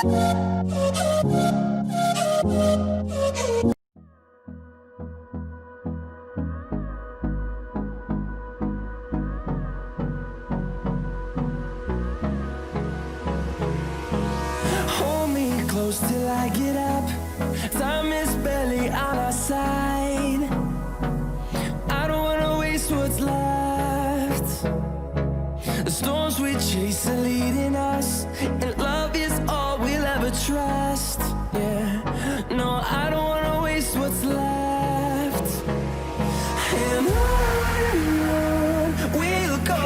Hold me close till I get up. Time is barely on our side. I don't wanna waste what's left. The storms we chase are leading us, and love is all we'll ever trust. Yeah, no, I don't wanna waste what's left. And on we'll go,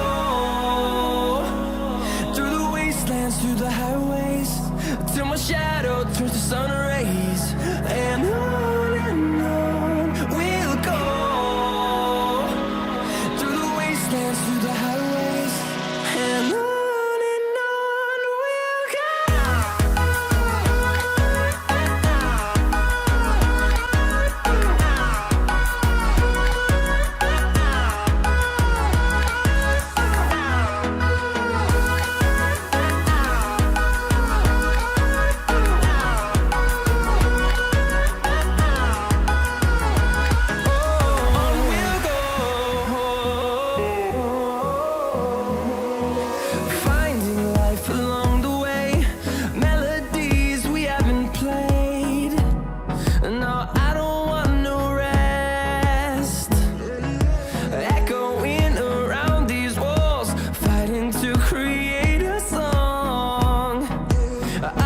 through the wastelands, through the highways, till my shadow turns to sun rays. And on we'll go, through the wastelands, through the highways, and on we'll go. Finding life along the way, melodies we haven't played. No, I don't want no rest. Echoing around these walls, fighting to create a song.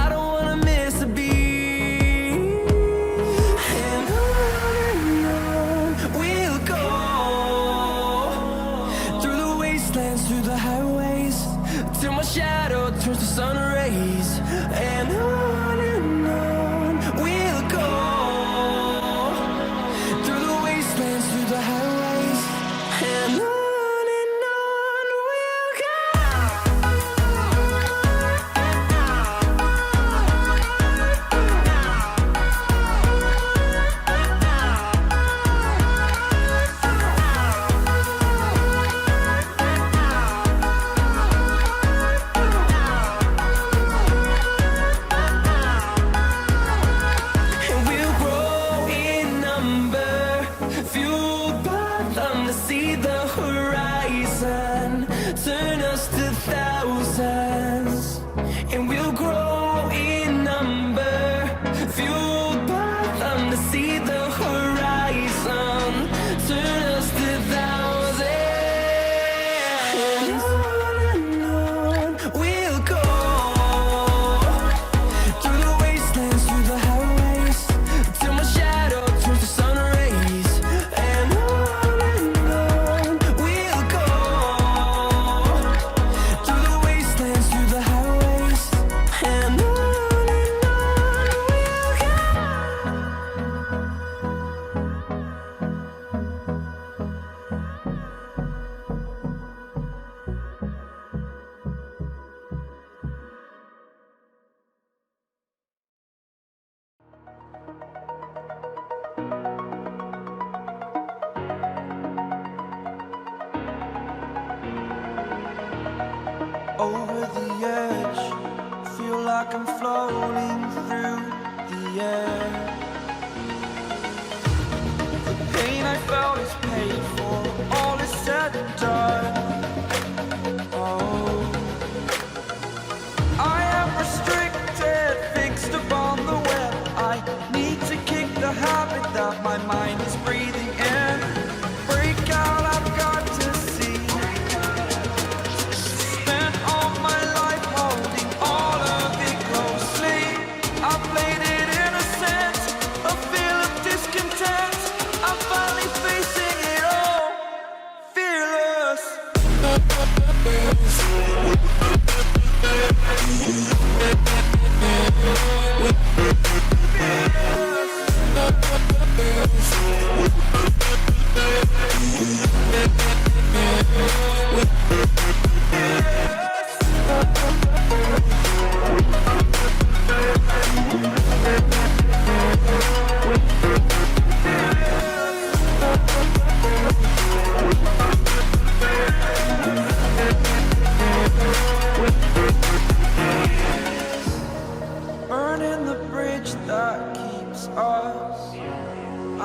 I don't wanna miss a beat. And on we'll go, through the wastelands, through the highways, till my shadow turns to sun rays. And on we'll go, through the wastelands, through the highways, and on we'll go. And we'll grow in number, fueled by them to see the horizon, turn us to thousands. And we'll grow in number, fueled by them to see the horizon, turn us to thousands. And on we'll go, through the wastelands, through the highways, till my shadow turns to sun rays. And on we'll go, through the wastelands, through the highways, and on we'll go. Over the edge, feel like I'm floating through the air. The pain I felt is paid for, all is said and done. Oh, I am restricted, fixed upon the web. I need to kick the habit that my mind is breathing in. Break out, I've got to see. Spent all my life holding all of it closely. I played it innocent, a feel of discontent. I'm finally facing it all, fearless.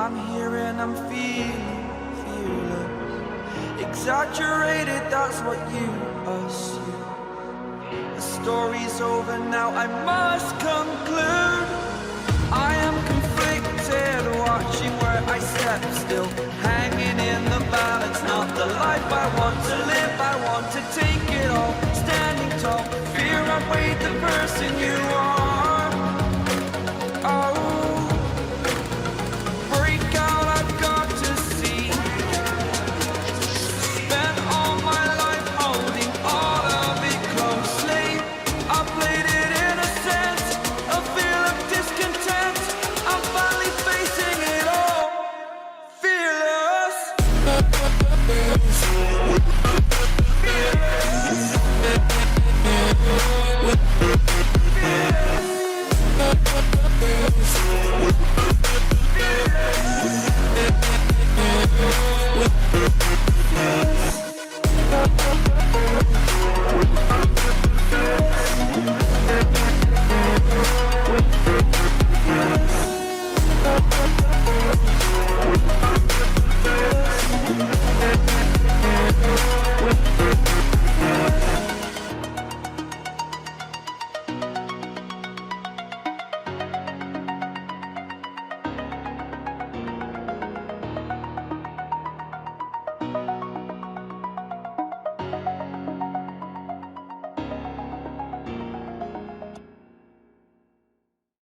I'm here and I'm feeling fearless. Exaggerated, that's what you assume. The story's over now, I must conclude. I am conflicted, watching where I step still, hanging in the balance. Not the life I want to live, I want to take it all. Standing tall, fear I weighed the person you